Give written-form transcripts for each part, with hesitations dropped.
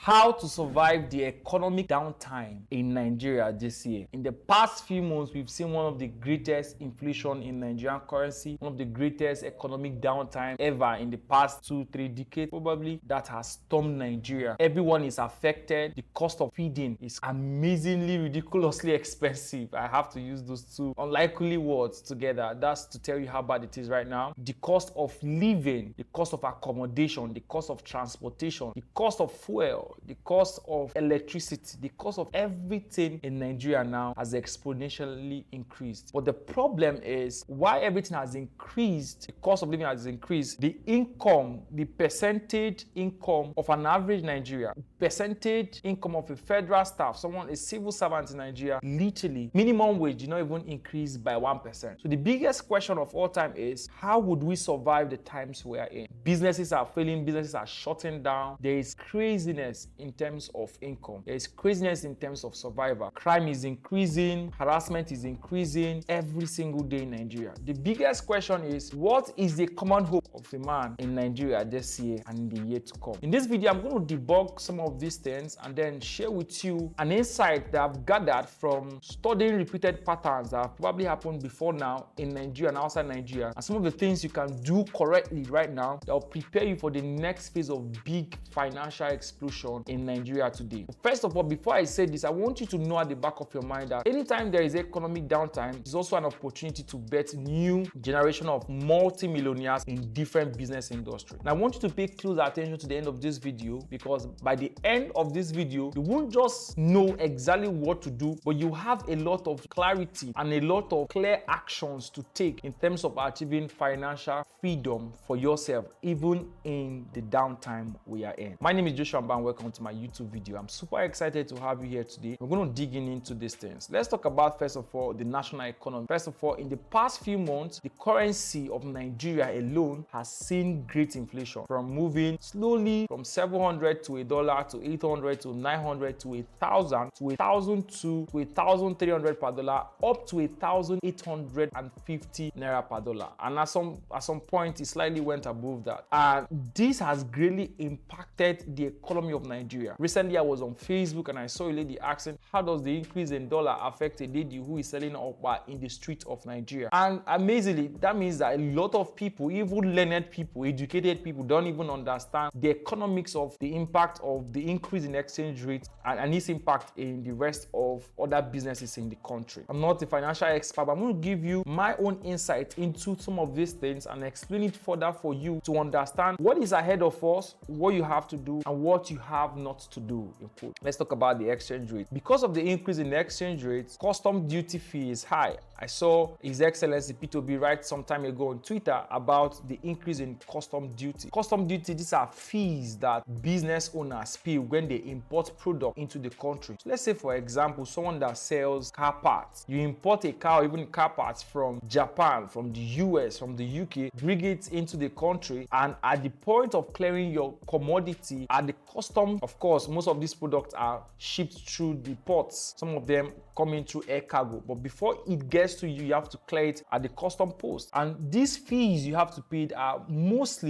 How to survive the economic downtime in Nigeria this year. In the past few months, we've seen one of the greatest inflation in Nigerian currency, one of the greatest economic downtime ever in the past 2-3 decades, probably, that has stormed Nigeria. Everyone is affected. The cost of feeding is amazingly, ridiculously expensive. I have to use those two unlikely words together. That's to tell you how bad it is right now. The cost of living, the cost of accommodation, the cost of transportation, the cost of fuel, the cost of electricity, the cost of everything in Nigeria now has exponentially increased. But the problem is, why everything has increased, the cost of living has increased, the income, the percentage income of an average Nigerian, percentage income of a federal staff, someone, a civil servant in Nigeria, literally, minimum wage did not even increase by 1%. So the biggest question of all time is, how would we survive the times we are in? Businesses are failing, businesses are shutting down. There is craziness in terms of income. There is craziness in terms of survival. Crime is increasing, harassment is increasing every single day in Nigeria. The biggest question is, what is the common hope of a man in Nigeria this year and in the year to come? In this video, I'm going to debunk some of these things and then share with you an insight that I've gathered from studying repeated patterns that have probably happened before now in Nigeria and outside Nigeria, and some of the things you can do correctly right now that will prepare you for the next phase of big financial explosion in Nigeria today. First of all, before I say this, I want you to know at the back of your mind that anytime there is economic downtime, it's also an opportunity to bet new generation of multi-millionaires in different business industries. And I want you to pay close attention to the end of this video, because by the end of this video, you won't just know exactly what to do, but you have a lot of clarity and a lot of clear actions to take in terms of achieving financial freedom for yourself, even in the downtime we are in. My name is Joshua Mba. Welcome to my YouTube video. I'm super excited to have you here today. We're going to dig into these things. Let's talk about, first of all, the national economy. First of all, in the past few months, the currency of Nigeria alone has seen great inflation, from moving slowly from 700 to $1 to 800 to 900 to 1,000 to 1,002 to 1,300 per dollar, up to 1,850 naira per dollar. And at some point, it slightly went above that. And this has greatly impacted the economy of Nigeria. Recently, I was on Facebook and I saw a lady asking, how does the increase in dollar affect a lady who is selling up in the streets of Nigeria? And amazingly, that means that a lot of people, even learned people, educated people, don't even understand the economics of the impact of the increase in exchange rate and its impact in the rest of other businesses in the country. I'm not a financial expert, but I'm going to give you my own insight into some of these things and explain it further for you to understand what is ahead of us, what you have to do, and what you have not to do. Let's talk about the exchange rate. Because of the increase in the exchange rate, custom duty fee is high. I saw His Excellency P2B write some time ago on Twitter about the increase in custom duty. Custom duty, these are fees that business owners pay when they import product into the country. So let's say, for example, someone that sells car parts. You import a car or even car parts from Japan, from the US, from the UK, bring it into the country, and at the point of clearing your commodity at the custom, of course, most of these products are shipped through the ports. Some of them coming through air cargo, but before it gets to you, you have to clear it at the custom post. And these fees you have to pay are most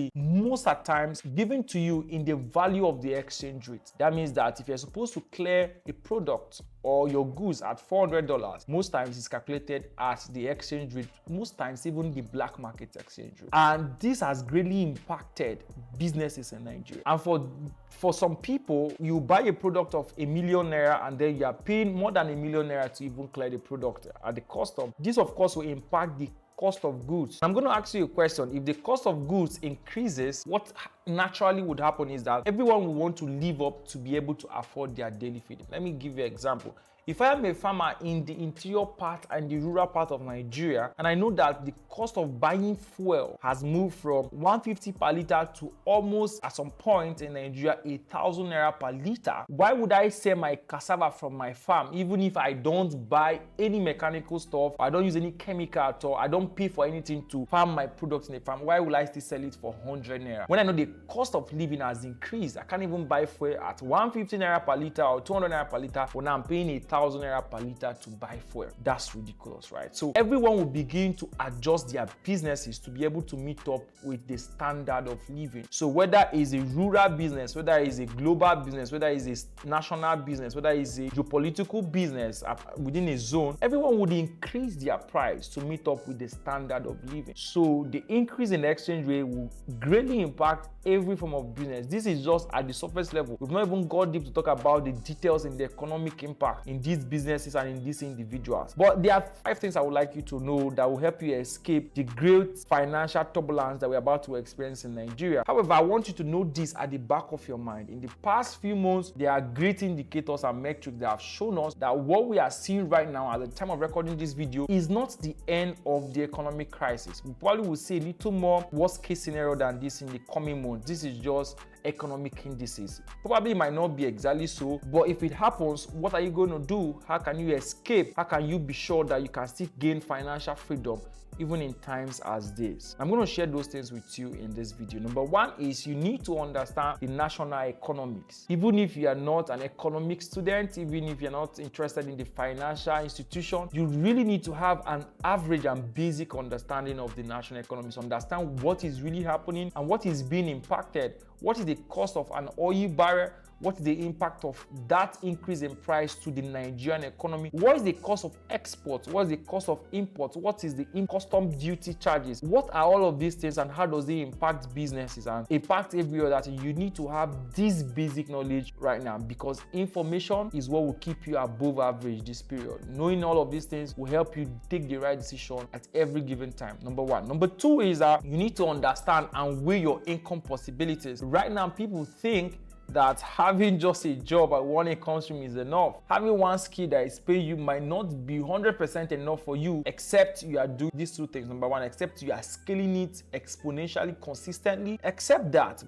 at times given to you in the value of the exchange rate. That means that if you're supposed to clear a product or your goods at $400, most times it's calculated at the exchange rate, most times even the black market exchange rate. And this has greatly impacted businesses in Nigeria. And for some people, you buy a product of $1 million and then you are paying more than $1 million to even clear the product at the custom. This, of course, will impact the cost of goods. I'm going to ask you a question. If the cost of goods increases, what naturally would happen is that everyone will want to live up to be able to afford their daily feeding. Let me give you an example. If I am a farmer in the interior part and the rural part of Nigeria, and I know that the cost of buying fuel has moved from 150 per liter to almost, at some point in Nigeria, 1,000 naira per liter, why would I sell my cassava from my farm, even if I don't buy any mechanical stuff, I don't use any chemical at all, I don't pay for anything to farm my products in the farm? Why will I still sell it for 100 naira when I know the cost of living has increased. I can't even buy fuel at 150 naira per liter or 200 naira per liter, but now I'm paying 1,000 naira per liter to buy fuel. That's ridiculous, right? So everyone will begin to adjust their businesses to be able to meet up with the standard of living. So whether it's a rural business, whether it's a global business, whether it's a national business, whether it's a geopolitical business within a zone, everyone would increase their price to meet up with the standard of living. So the increase in the exchange rate will greatly impact every form of business. This is just at the surface level. We've not even got deep to talk about the details in the economic impact in these businesses and in these individuals. But there are 5 things I would like you to know that will help you escape the great financial turbulence that we're about to experience in Nigeria. However, I want you to know this at the back of your mind. In the past few months, there are great indicators and metrics that have shown us that what we are seeing right now at the time of recording this video is not the end of the economic crisis. We probably will see a little more worst case scenario than this in the coming months. This is just economic indices. Probably might not be exactly so, but if it happens, what are you going to do? How can you escape? How can you be sure that you can still gain financial freedom even in times as this? I'm going to share those things with you in this video. Number 1 is you need to understand the national economics. Even if you are not an economic student, even if you're not interested in the financial institution, you really need to have an average and basic understanding of the national economics. Understand what is really happening and what is being impacted. What is the cost of an oil barrel? What is the impact of that increase in price to the Nigerian economy? What is the cost of exports? What is the cost of imports? What is the custom duty charges? What are all of these things and how does it impact businesses and impact every other thing? You need to have this basic knowledge right now because information is what will keep you above average this period. Knowing all of these things will help you take the right decision at every given time. Number 1. Number 2 is that you need to understand and weigh your income possibilities. Right now, people think that having just a job at one income stream is enough. Having one skill that is paying you might not be 100% enough for you, except you are doing these 2 things. Number 1, except you are scaling it exponentially, consistently. Except that,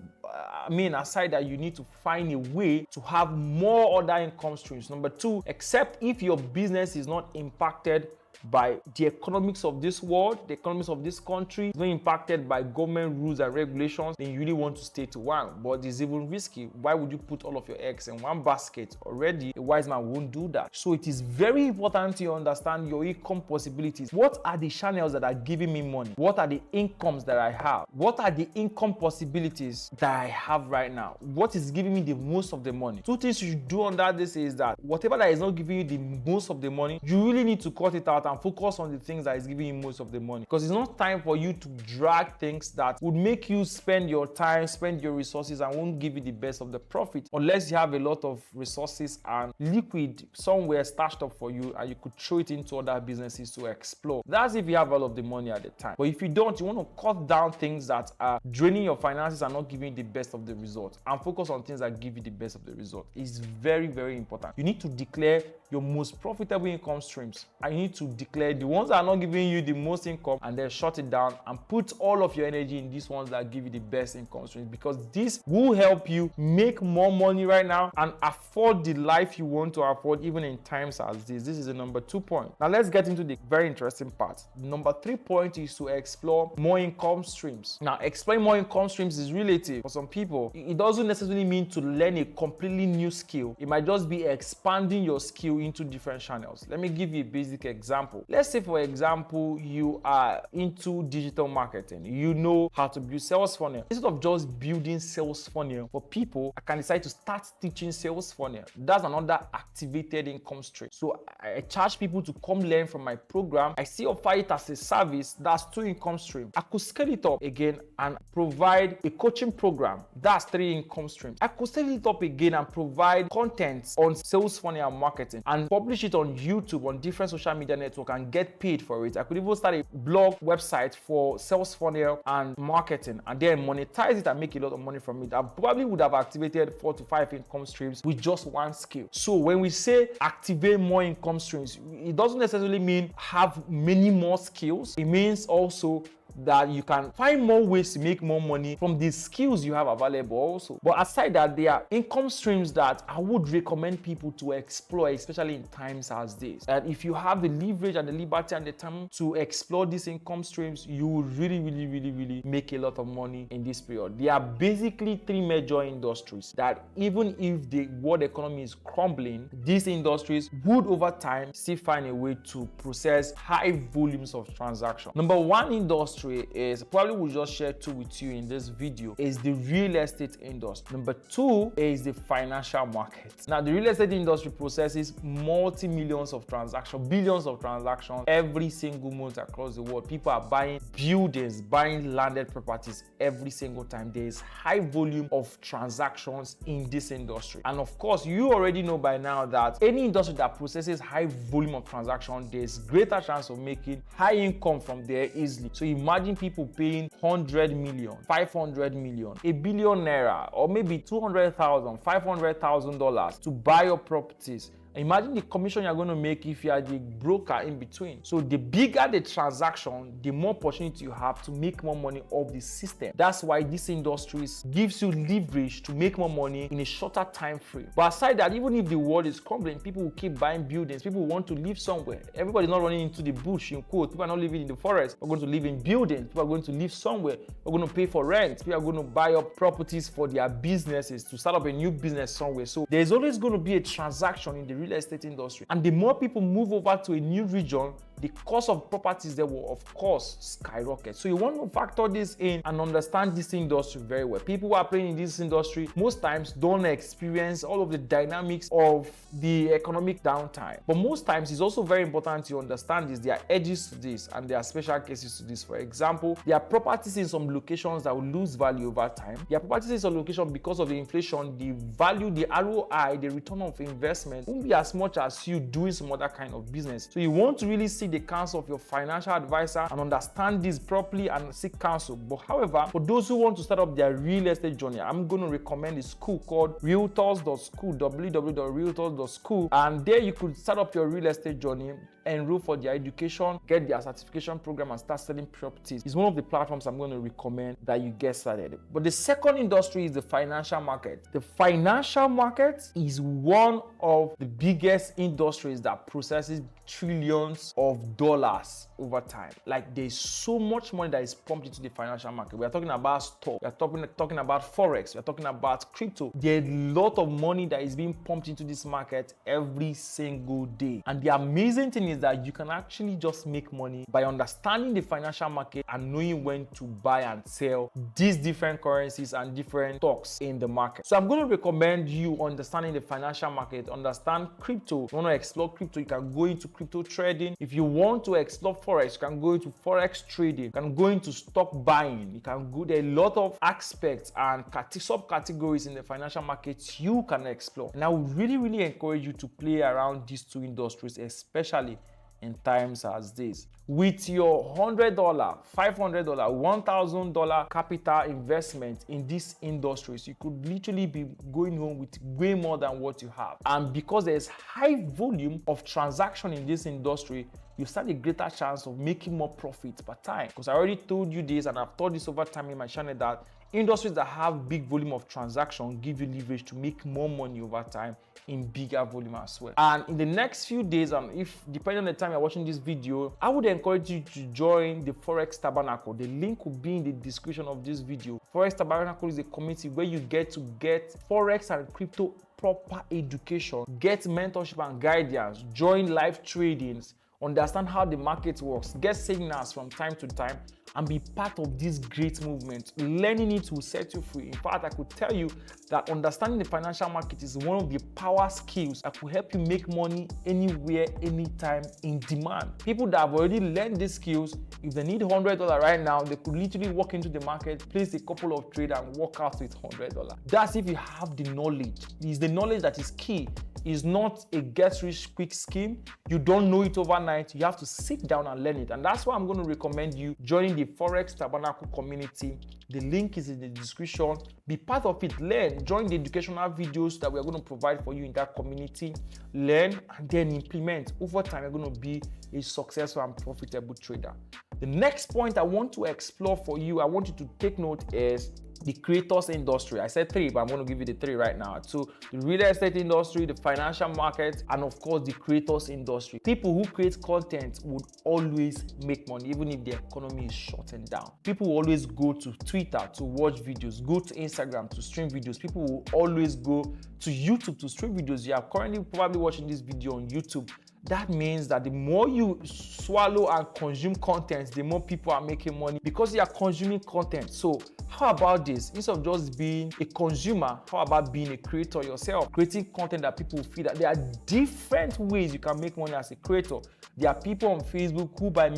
aside that, you need to find a way to have more other income streams. Number 2, except if your business is not impacted by the economics of this world, the economics of this country, is not impacted by government rules and regulations, then you really want to stay to one. But it's even risky. Why would you put all of your eggs in one basket? Already, a wise man won't do that. So it is very important to understand your income possibilities. What are the channels that are giving me money? What are the incomes that I have? What are the income possibilities that I have right now? What is giving me the most of the money? 2 things you should do under this is that whatever that is not giving you the most of the money, you really need to cut it out and focus on the things that is giving you most of the money, because it's not time for you to drag things that would make you spend your time, spend your resources, and won't give you the best of the profit unless you have a lot of resources and liquid somewhere stashed up for you and you could throw it into other businesses to explore. That's if you have all of the money at the time. But if you don't, you want to cut down things that are draining your finances and not giving you the best of the result and focus on things that give you the best of the result. It's very, very important. You need to declare your most profitable income streams and you need to declare the ones that are not giving you the most income and then shut it down and put all of your energy in these ones that give you the best income streams, because this will help you make more money right now and afford the life you want to afford even in times as this. This is the number 2 point. Now let's get into the very interesting part. Number 3 point is to explore more income streams. Now exploring more income streams is relative. For some people, it doesn't necessarily mean to learn a completely new skill. It might just be expanding your skill into different channels. Let me give you a basic example. Let's say, for example, you are into digital marketing. You know how to build sales funnel. Instead of just building sales funnel for people, I can decide to start teaching sales funnel. That's another activated income stream. So I charge people to come learn from my program. I still offer it as a service. That's 2 income streams. I could scale it up again and provide a coaching program. That's 3 income streams. I could scale it up again and provide content on sales funnel and marketing and publish it on YouTube, on different social media networks, and get paid for it. I could even start a blog website for sales funnel and marketing and then monetize it and make a lot of money from it. I probably would have activated 4 to 5 income streams with just one skill. So when we say activate more income streams, it doesn't necessarily mean have many more skills. It means also that you can find more ways to make more money from the skills you have available also. But aside that, there are income streams that I would recommend people to explore, especially in times as this. And if you have the leverage and the liberty and the time to explore these income streams, you will really make a lot of money in this period. There are basically three major industries that even if the world economy is crumbling, these industries would over time still find a way to process high volumes of transactions. Number one industry is, probably we'll just share two with you in this video, is the real estate industry. Number two is the financial market. Now, the real estate industry processes multi-millions of transactions, billions of transactions every single month across the world. People are buying buildings, buying landed properties every single time. There is high volume of transactions in this industry. And of course, you already know by now that any industry that processes high volume of transactions, there's greater chance of making high income from there easily. So imagine people paying 100 million, 500 million, a billion naira, or maybe $200,000, $500,000 to buy your properties. Imagine the commission you're going to make if you are the broker in between. So the bigger the transaction, the more opportunity you have to make more money off the system. That's why this industry gives you leverage to make more money in a shorter time frame. But aside that, even if the world is crumbling, people will keep buying buildings. People want to live somewhere. Everybody's not running into the bush, in quote. People are not living in the forest. We're going to live in buildings. People are going to live somewhere. We're going to pay for rent. People are going to buy up properties for their businesses, to start up a new business somewhere. So there's always going to be a transaction in the real estate industry, and the more people move over to a new region, the cost of properties there will of course skyrocket. So you want to factor this in and understand this industry very well. People who are playing in this industry most times don't experience all of the dynamics of the economic downtime, but most times it's also very important to understand this. There are edges to this and there are special cases to this. For example, there are properties in some locations that will lose value over time. There are properties in some locations, because of the inflation, the value, the ROI, the return of investment won't be as much as you doing some other kind of business. So you want to really seek the counsel of your financial advisor and understand this properly and seek counsel. But however, for those who want to start up their real estate journey, I'm going to recommend a school called realtors.school, www.realtors.school, and there you could start up your real estate journey, enroll for their education, get their certification program, and start selling properties. It's one of the platforms I'm going to recommend that you get started. But the second industry is the financial market. The financial market is one of the biggest industries that processes trillions of dollars over time. Like, there's so much money that is pumped into the financial market. We are talking about stock, we are talking about forex, we are talking about crypto. There's a lot of money that is being pumped into this market every single day. And the amazing thing is that you can actually just make money by understanding the financial market and knowing when to buy and sell these different currencies and different stocks in the market. So I'm going to recommend you understanding the financial market, understand crypto. If you want to explore crypto, you can go into crypto trading. If you want to explore forex, you can go into forex trading. You can go into stock buying. You can go, there are a lot of aspects and subcategories in the financial markets you can explore. And I would really encourage you to play around these two industries, especially in times as this. With your $100, $500, $1,000 capital investment in these industries, you could literally be going home with way more than what you have. And because there's high volume of transaction in this industry, you stand a greater chance of making more profit per time. Because I already told you this, and I've taught this over time in my channel, that industries that have big volume of transaction give you leverage to make more money over time in bigger volume as well. And in the next few days, if depending on the time you're watching this video, I would encourage you to join the Forex Tabernacle. The link will be in the description of this video. Forex Tabernacle is a community where you get to get Forex and crypto proper education, get mentorship and guidance, join live tradings, understand how the market works, get signals from time to time, and be part of this great movement. Learning it will set you free. In fact, I could tell you that understanding the financial market is one of the power skills that will help you make money anywhere, anytime, in demand. People that have already learned these skills, if they need $100 right now, they could literally walk into the market, place a couple of trades, and walk out with $100. That's if you have the knowledge. It's the knowledge that is key. It's not a get-rich-quick scheme. You don't know it overnight. You have to sit down and learn it. And that's why I'm going to recommend you joining the Forex Tabernacle community The link is in the description. Be part of it. Learn. Join the educational videos that we're going to provide for you in that community. Learn and then implement. Over time, you're going to be a successful and profitable trader. The next point I want to explore for you, I want you to take note, is the creators industry. I said 3, but I'm going to give you the 3 right now. So the real estate industry, the financial market, and of course the creators industry. People who create content would always make money, even if the economy is shutting down. People will always go to Twitter to watch videos, go to Instagram to stream videos. People will always go to YouTube to stream videos. You are currently probably watching this video on YouTube. That means that the more you swallow and consume content, the more people are making money because you are consuming content. So how about this? Instead of just being a consumer, how about being a creator yourself? Creating content that people feel that there are different ways you can make money as a creator. There are people on Facebook who by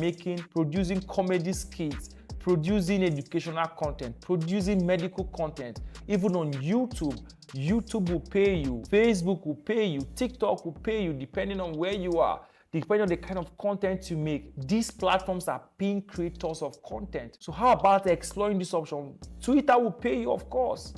producing comedy skits, producing educational content, producing medical content, even on YouTube. YouTube will pay you, Facebook will pay you, TikTok will pay you, depending on where you are, depending on the kind of content you make. These platforms are paying creators of content. So how about exploring this option? Twitter will pay you, of course.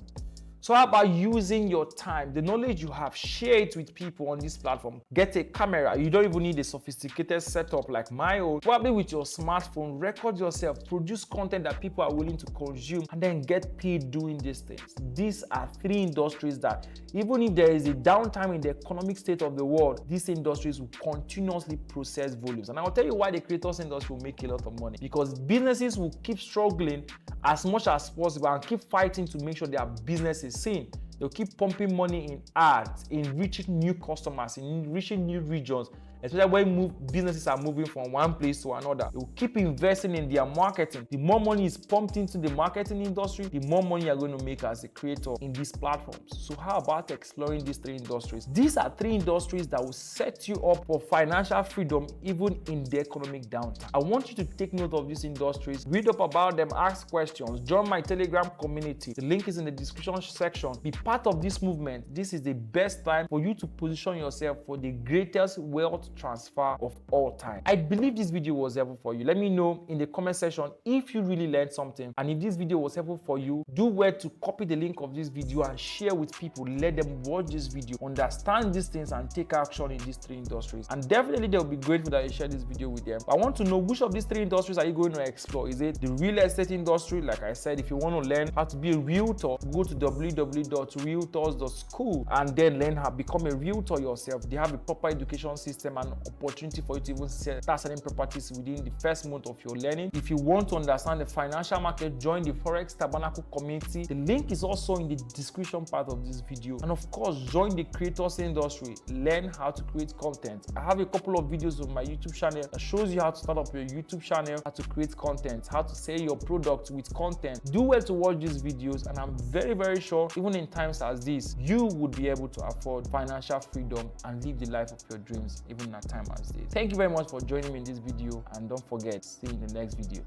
So how about using your time, the knowledge you have, share it with people on this platform. Get a camera. You don't even need a sophisticated setup like my own. Probably with your smartphone, record yourself, produce content that people are willing to consume, and then get paid doing these things. These are 3 industries that even if there is a downtime in the economic state of the world, these industries will continuously process volumes. And I'll tell you why the creators industry will make a lot of money. Because businesses will keep struggling as much as possible and keep fighting to make sure their business is seen. They'll keep pumping money in ads, in reaching new customers, in reaching new regions, especially when businesses are moving from one place to another. They'll keep investing in their marketing. The more money is pumped into the marketing industry, the more money you're going to make as a creator in these platforms. So how about exploring these 3 industries? These are 3 industries that will set you up for financial freedom even in the economic downtime. I want you to take note of these industries, read up about them, ask questions, join my Telegram community. The link is in the description section. Be part of this movement. This is the best time for you to position yourself for the greatest wealth transfer of all time. I believe this video was helpful for you. Let me know in the comment section if you really learned something, and if this video was helpful for you, do well to copy the link of this video and share with people. Let them watch this video, understand these things, and take action in these 3 industries. And definitely they'll be grateful that you share this video with them. I want to know which of these 3 industries are you going to explore. Is it the real estate industry? Like I said, if you want to learn how to be a realtor, go to www.realtors.school and then learn how to become a realtor yourself. They have a proper education system an opportunity for you to even start selling properties within the first month of your learning. If you want to understand the financial market, join the Forex Tabernacle community. The link is also in the description part of this video. And of course, join the creators industry. Learn how to create content. I have a couple of videos on my YouTube channel that shows you how to start up your YouTube channel, how to create content, how to sell your product with content. Do well to watch these videos, and I'm very, very sure even in times as this, you would be able to afford financial freedom and live the life of your dreams even in a time as this. Thank you very much for joining me in this video, and don't forget, see you in the next video.